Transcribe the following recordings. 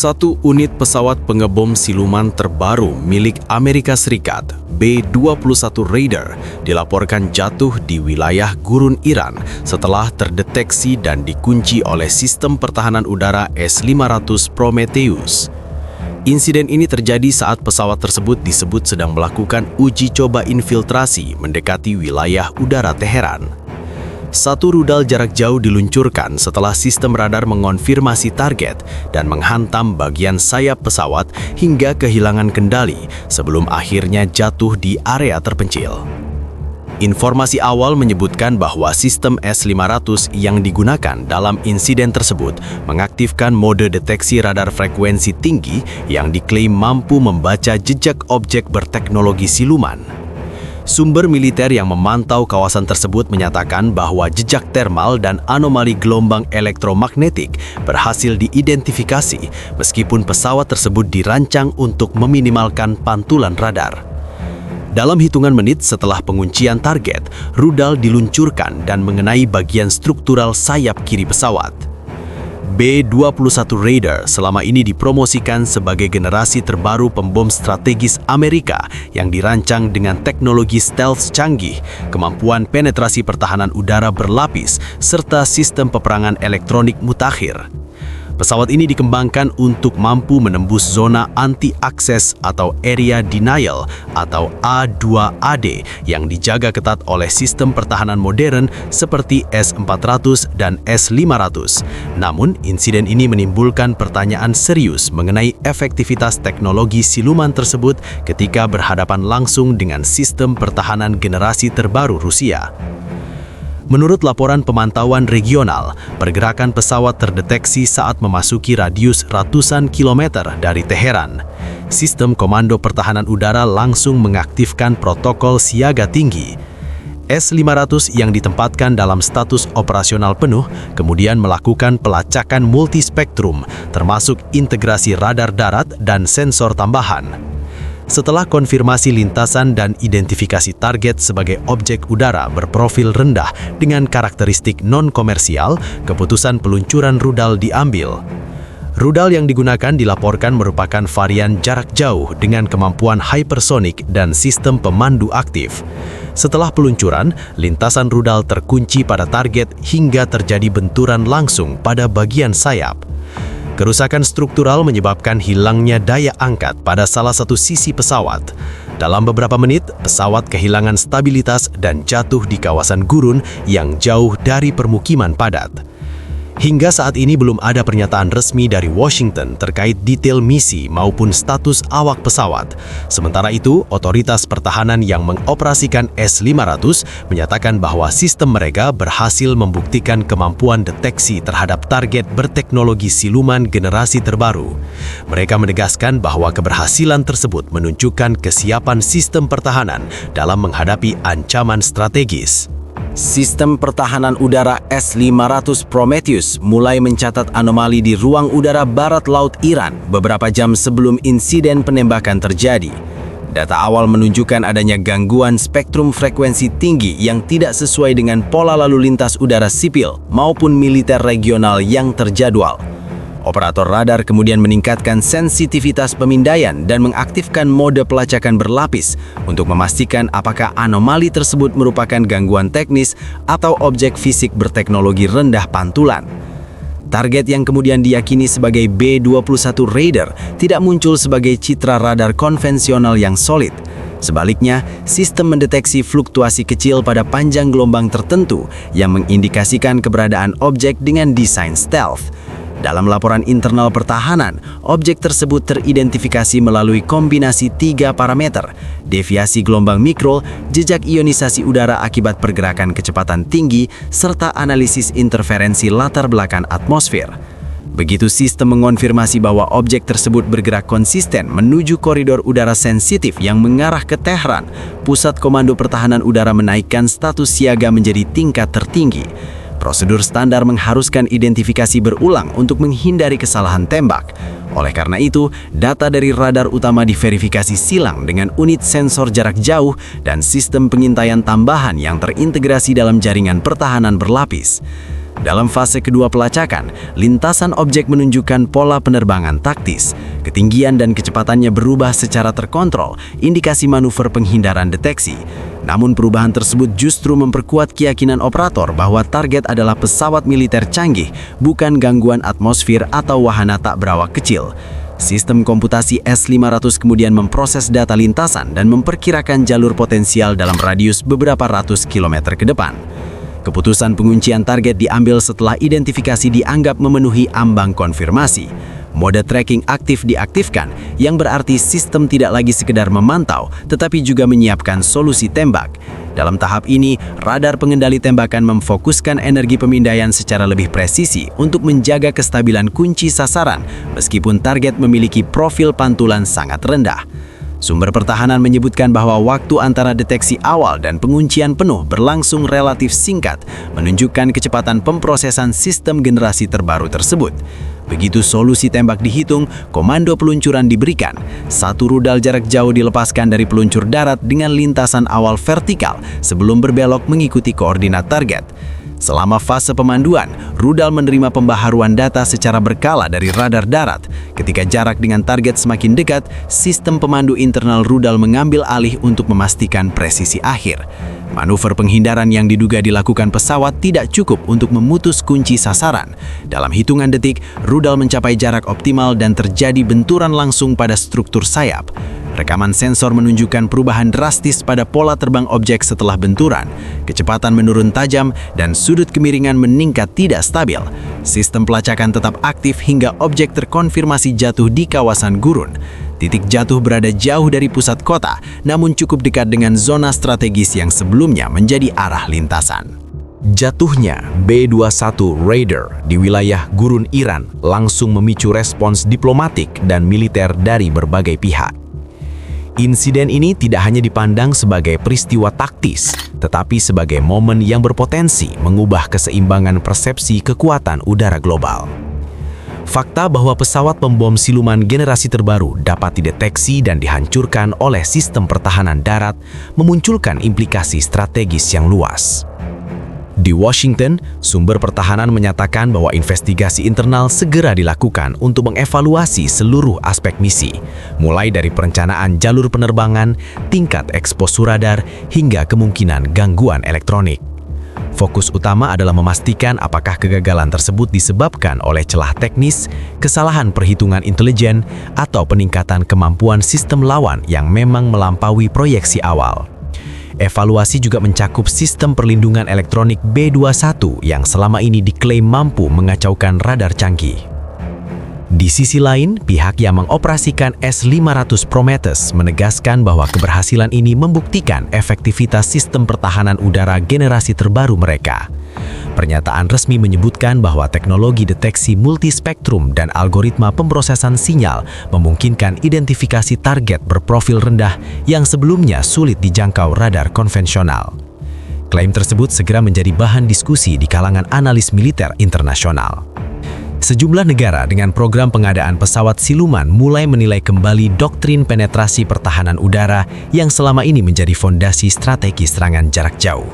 Satu unit pesawat pengebom siluman terbaru milik Amerika Serikat, B-21 Raider, dilaporkan jatuh di wilayah gurun Iran setelah terdeteksi dan dikunci oleh sistem pertahanan udara S-500 Prometheus. Insiden ini terjadi saat pesawat tersebut disebut sedang melakukan uji coba infiltrasi mendekati wilayah udara Teheran. Satu rudal jarak jauh diluncurkan setelah sistem radar mengonfirmasi target dan menghantam bagian sayap pesawat hingga kehilangan kendali sebelum akhirnya jatuh di area terpencil. Informasi awal menyebutkan bahwa sistem S-500 yang digunakan dalam insiden tersebut mengaktifkan mode deteksi radar frekuensi tinggi yang diklaim mampu membaca jejak objek berteknologi siluman. Sumber militer yang memantau kawasan tersebut menyatakan bahwa jejak termal dan anomali gelombang elektromagnetik berhasil diidentifikasi meskipun pesawat tersebut dirancang untuk meminimalkan pantulan radar. Dalam hitungan menit setelah penguncian target, rudal diluncurkan dan mengenai bagian struktural sayap kiri pesawat. B-21 Raider selama ini dipromosikan sebagai generasi terbaru pembom strategis Amerika yang dirancang dengan teknologi stealth canggih, kemampuan penetrasi pertahanan udara berlapis, serta sistem peperangan elektronik mutakhir. Pesawat ini dikembangkan untuk mampu menembus zona anti-akses atau Area Denial atau A2AD yang dijaga ketat oleh sistem pertahanan modern seperti S-400 dan S-500. Namun, insiden ini menimbulkan pertanyaan serius mengenai efektivitas teknologi siluman tersebut ketika berhadapan langsung dengan sistem pertahanan generasi terbaru Rusia. Menurut laporan pemantauan regional, pergerakan pesawat terdeteksi saat memasuki radius ratusan kilometer dari Teheran. Sistem Komando Pertahanan Udara langsung mengaktifkan protokol siaga tinggi. S-500 yang ditempatkan dalam status operasional penuh kemudian melakukan pelacakan multispektrum, termasuk integrasi radar darat dan sensor tambahan. Setelah konfirmasi lintasan dan identifikasi target sebagai objek udara berprofil rendah dengan karakteristik non-komersial, keputusan peluncuran rudal diambil. Rudal yang digunakan dilaporkan merupakan varian jarak jauh dengan kemampuan hypersonik dan sistem pemandu aktif. Setelah peluncuran, lintasan rudal terkunci pada target hingga terjadi benturan langsung pada bagian sayap. Kerusakan struktural menyebabkan hilangnya daya angkat pada salah satu sisi pesawat. Dalam beberapa menit, pesawat kehilangan stabilitas dan jatuh di kawasan gurun yang jauh dari permukiman padat. Hingga saat ini belum ada pernyataan resmi dari Washington terkait detail misi maupun status awak pesawat. Sementara itu, otoritas pertahanan yang mengoperasikan S-500 menyatakan bahwa sistem mereka berhasil membuktikan kemampuan deteksi terhadap target berteknologi siluman generasi terbaru. Mereka menegaskan bahwa keberhasilan tersebut menunjukkan kesiapan sistem pertahanan dalam menghadapi ancaman strategis. Sistem pertahanan udara S-500 Prometheus mulai mencatat anomali di ruang udara barat laut Iran beberapa jam sebelum insiden penembakan terjadi. Data awal menunjukkan adanya gangguan spektrum frekuensi tinggi yang tidak sesuai dengan pola lalu lintas udara sipil maupun militer regional yang terjadwal. Operator radar kemudian meningkatkan sensitivitas pemindaian dan mengaktifkan mode pelacakan berlapis untuk memastikan apakah anomali tersebut merupakan gangguan teknis atau objek fisik berteknologi rendah pantulan. Target yang kemudian diyakini sebagai B-21 Raider tidak muncul sebagai citra radar konvensional yang solid. Sebaliknya, sistem mendeteksi fluktuasi kecil pada panjang gelombang tertentu yang mengindikasikan keberadaan objek dengan desain stealth. Dalam laporan internal pertahanan, objek tersebut teridentifikasi melalui kombinasi 3 parameter: deviasi gelombang mikro, jejak ionisasi udara akibat pergerakan kecepatan tinggi, serta analisis interferensi latar belakang atmosfer. Begitu sistem mengonfirmasi bahwa objek tersebut bergerak konsisten menuju koridor udara sensitif yang mengarah ke Tehran, Pusat Komando Pertahanan Udara menaikkan status siaga menjadi tingkat tertinggi. Prosedur standar mengharuskan identifikasi berulang untuk menghindari kesalahan tembak. Oleh karena itu, data dari radar utama diverifikasi silang dengan unit sensor jarak jauh dan sistem pengintaian tambahan yang terintegrasi dalam jaringan pertahanan berlapis. Dalam fase kedua pelacakan, lintasan objek menunjukkan pola penerbangan taktis. Ketinggian dan kecepatannya berubah secara terkontrol, indikasi manuver penghindaran deteksi. Namun perubahan tersebut justru memperkuat keyakinan operator bahwa target adalah pesawat militer canggih, bukan gangguan atmosfer atau wahana tak berawak kecil. Sistem komputasi S-500 kemudian memproses data lintasan dan memperkirakan jalur potensial dalam radius beberapa ratus kilometer ke depan. Keputusan penguncian target diambil setelah identifikasi dianggap memenuhi ambang konfirmasi. Mode tracking aktif diaktifkan, yang berarti sistem tidak lagi sekedar memantau, tetapi juga menyiapkan solusi tembak. Dalam tahap ini, radar pengendali tembakan memfokuskan energi pemindaian secara lebih presisi untuk menjaga kestabilan kunci sasaran, meskipun target memiliki profil pantulan sangat rendah. Sumber pertahanan menyebutkan bahwa waktu antara deteksi awal dan penguncian penuh berlangsung relatif singkat, menunjukkan kecepatan pemprosesan sistem generasi terbaru tersebut. Begitu solusi tembak dihitung, komando peluncuran diberikan. Satu rudal jarak jauh dilepaskan dari peluncur darat dengan lintasan awal vertikal sebelum berbelok mengikuti koordinat target. Selama fase pemanduan, rudal menerima pembaharuan data secara berkala dari radar darat. Ketika jarak dengan target semakin dekat, sistem pemandu internal rudal mengambil alih untuk memastikan presisi akhir. Manuver penghindaran yang diduga dilakukan pesawat tidak cukup untuk memutus kunci sasaran. Dalam hitungan detik, rudal mencapai jarak optimal dan terjadi benturan langsung pada struktur sayap. Rekaman sensor menunjukkan perubahan drastis pada pola terbang objek setelah benturan. Kecepatan menurun tajam dan sudut kemiringan meningkat tidak stabil. Sistem pelacakan tetap aktif hingga objek terkonfirmasi jatuh di kawasan gurun. Titik jatuh berada jauh dari pusat kota, namun cukup dekat dengan zona strategis yang sebelumnya menjadi arah lintasan. Jatuhnya B-21 Raider di wilayah Gurun Iran langsung memicu respons diplomatik dan militer dari berbagai pihak. Insiden ini tidak hanya dipandang sebagai peristiwa taktis, tetapi sebagai momen yang berpotensi mengubah keseimbangan persepsi kekuatan udara global. Fakta bahwa pesawat pembom siluman generasi terbaru dapat dideteksi dan dihancurkan oleh sistem pertahanan darat memunculkan implikasi strategis yang luas. Di Washington, sumber pertahanan menyatakan bahwa investigasi internal segera dilakukan untuk mengevaluasi seluruh aspek misi, mulai dari perencanaan jalur penerbangan, tingkat eksposur radar, hingga kemungkinan gangguan elektronik. Fokus utama adalah memastikan apakah kegagalan tersebut disebabkan oleh celah teknis, kesalahan perhitungan intelijen, atau peningkatan kemampuan sistem lawan yang memang melampaui proyeksi awal. Evaluasi juga mencakup sistem perlindungan elektronik B-21 yang selama ini diklaim mampu mengacaukan radar canggih. Di sisi lain, pihak yang mengoperasikan S-500 Prometheus menegaskan bahwa keberhasilan ini membuktikan efektivitas sistem pertahanan udara generasi terbaru mereka. Pernyataan resmi menyebutkan bahwa teknologi deteksi multispektrum dan algoritma pemrosesan sinyal memungkinkan identifikasi target berprofil rendah yang sebelumnya sulit dijangkau radar konvensional. Klaim tersebut segera menjadi bahan diskusi di kalangan analis militer internasional. Sejumlah negara dengan program pengadaan pesawat siluman mulai menilai kembali doktrin penetrasi pertahanan udara yang selama ini menjadi fondasi strategi serangan jarak jauh.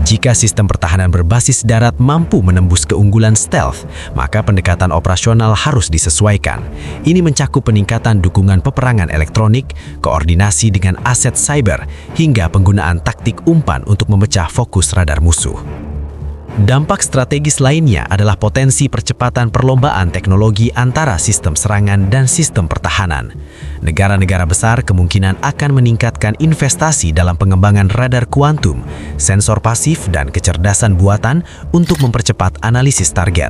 Jika sistem pertahanan berbasis darat mampu menembus keunggulan stealth, maka pendekatan operasional harus disesuaikan. Ini mencakup peningkatan dukungan peperangan elektronik, koordinasi dengan aset cyber, hingga penggunaan taktik umpan untuk memecah fokus radar musuh. Dampak strategis lainnya adalah potensi percepatan perlombaan teknologi antara sistem serangan dan sistem pertahanan. Negara-negara besar kemungkinan akan meningkatkan investasi dalam pengembangan radar kuantum, sensor pasif, dan kecerdasan buatan untuk mempercepat analisis target.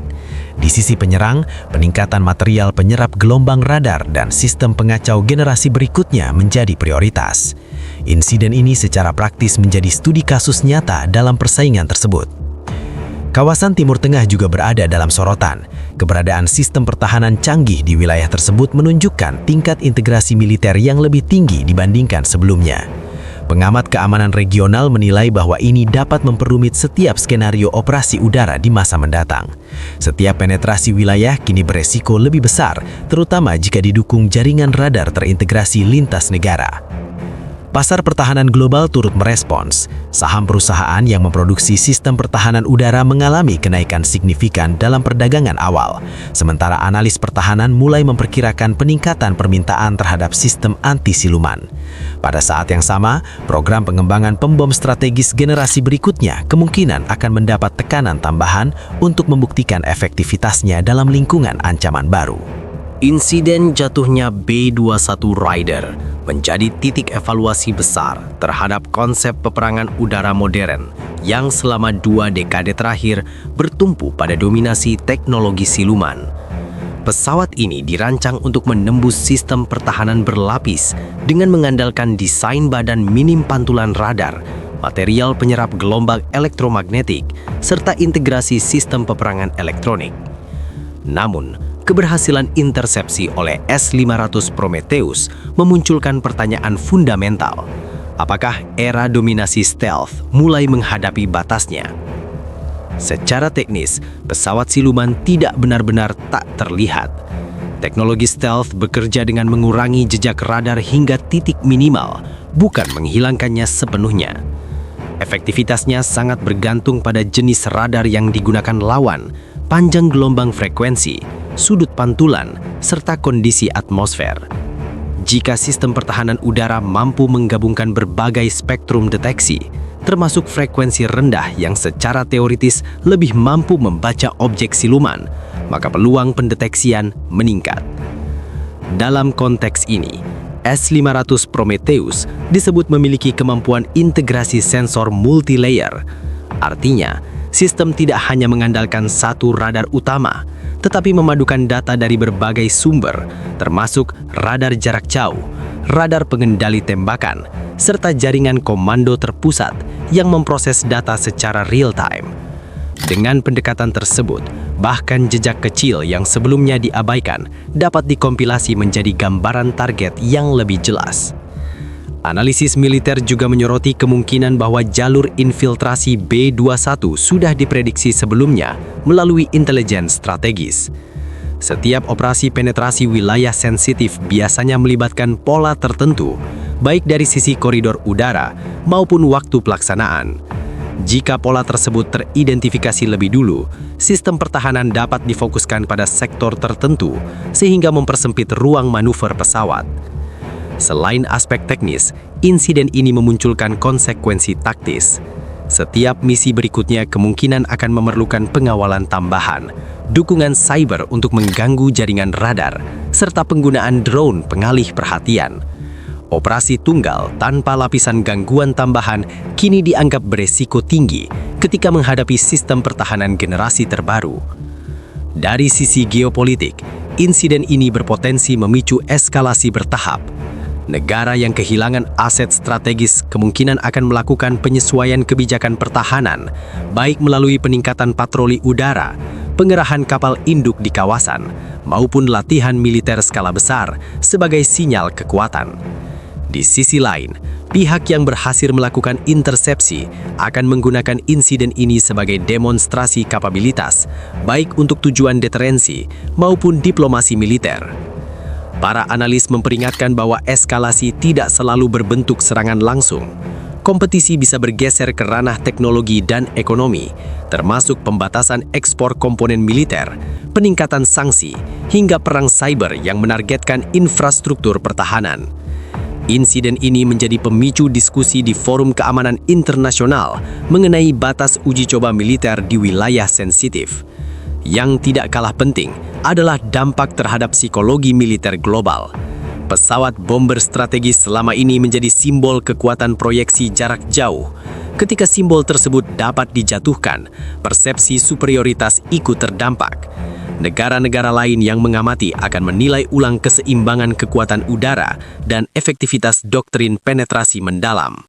Di sisi penyerang, peningkatan material penyerap gelombang radar dan sistem pengacau generasi berikutnya menjadi prioritas. Insiden ini secara praktis menjadi studi kasus nyata dalam persaingan tersebut. Kawasan Timur Tengah juga berada dalam sorotan. Keberadaan sistem pertahanan canggih di wilayah tersebut menunjukkan tingkat integrasi militer yang lebih tinggi dibandingkan sebelumnya. Pengamat keamanan regional menilai bahwa ini dapat memperumit setiap skenario operasi udara di masa mendatang. Setiap penetrasi wilayah kini beresiko lebih besar, terutama jika didukung jaringan radar terintegrasi lintas negara. Pasar pertahanan global turut merespons. Saham perusahaan yang memproduksi sistem pertahanan udara mengalami kenaikan signifikan dalam perdagangan awal. Sementara analis pertahanan mulai memperkirakan peningkatan permintaan terhadap sistem anti-siluman. Pada saat yang sama, program pengembangan pembom strategis generasi berikutnya kemungkinan akan mendapat tekanan tambahan untuk membuktikan efektivitasnya dalam lingkungan ancaman baru. Insiden jatuhnya B-21 Raider menjadi titik evaluasi besar terhadap konsep peperangan udara modern yang selama 2 dekade terakhir bertumpu pada dominasi teknologi siluman. Pesawat ini dirancang untuk menembus sistem pertahanan berlapis dengan mengandalkan desain badan minim pantulan radar, material penyerap gelombang elektromagnetik, serta integrasi sistem peperangan elektronik. Namun, keberhasilan intersepsi oleh S-500 Prometheus memunculkan pertanyaan fundamental. Apakah era dominasi stealth mulai menghadapi batasnya? Secara teknis, pesawat siluman tidak benar-benar tak terlihat. Teknologi stealth bekerja dengan mengurangi jejak radar hingga titik minimal, bukan menghilangkannya sepenuhnya. Efektivitasnya sangat bergantung pada jenis radar yang digunakan lawan, panjang gelombang frekuensi, sudut pantulan, serta kondisi atmosfer. Jika sistem pertahanan udara mampu menggabungkan berbagai spektrum deteksi, termasuk frekuensi rendah yang secara teoritis lebih mampu membaca objek siluman, maka peluang pendeteksian meningkat. Dalam konteks ini, S-500 Prometheus disebut memiliki kemampuan integrasi sensor multi-layer. Artinya, sistem tidak hanya mengandalkan satu radar utama, tetapi memadukan data dari berbagai sumber, termasuk radar jarak jauh, radar pengendali tembakan, serta jaringan komando terpusat yang memproses data secara real-time. Dengan pendekatan tersebut, bahkan jejak kecil yang sebelumnya diabaikan dapat dikompilasi menjadi gambaran target yang lebih jelas. Analisis militer juga menyoroti kemungkinan bahwa jalur infiltrasi B-21 sudah diprediksi sebelumnya melalui intelijen strategis. Setiap operasi penetrasi wilayah sensitif biasanya melibatkan pola tertentu, baik dari sisi koridor udara maupun waktu pelaksanaan. Jika pola tersebut teridentifikasi lebih dulu, sistem pertahanan dapat difokuskan pada sektor tertentu sehingga mempersempit ruang manuver pesawat. Selain aspek teknis, insiden ini memunculkan konsekuensi taktis. Setiap misi berikutnya kemungkinan akan memerlukan pengawalan tambahan, dukungan cyber untuk mengganggu jaringan radar, serta penggunaan drone pengalih perhatian. Operasi tunggal tanpa lapisan gangguan tambahan kini dianggap beresiko tinggi ketika menghadapi sistem pertahanan generasi terbaru. Dari sisi geopolitik, insiden ini berpotensi memicu eskalasi bertahap. Negara yang kehilangan aset strategis kemungkinan akan melakukan penyesuaian kebijakan pertahanan, baik melalui peningkatan patroli udara, pengerahan kapal induk di kawasan, maupun latihan militer skala besar sebagai sinyal kekuatan. Di sisi lain, pihak yang berhasil melakukan intersepsi akan menggunakan insiden ini sebagai demonstrasi kapabilitas, baik untuk tujuan deterensi maupun diplomasi militer. Para analis memperingatkan bahwa eskalasi tidak selalu berbentuk serangan langsung. Kompetisi bisa bergeser ke ranah teknologi dan ekonomi, termasuk pembatasan ekspor komponen militer, peningkatan sanksi, hingga perang cyber yang menargetkan infrastruktur pertahanan. Insiden ini menjadi pemicu diskusi di forum keamanan internasional mengenai batas uji coba militer di wilayah sensitif. Yang tidak kalah penting adalah dampak terhadap psikologi militer global. Pesawat bomber strategis selama ini menjadi simbol kekuatan proyeksi jarak jauh. Ketika simbol tersebut dapat dijatuhkan, persepsi superioritas ikut terdampak. Negara-negara lain yang mengamati akan menilai ulang keseimbangan kekuatan udara dan efektivitas doktrin penetrasi mendalam.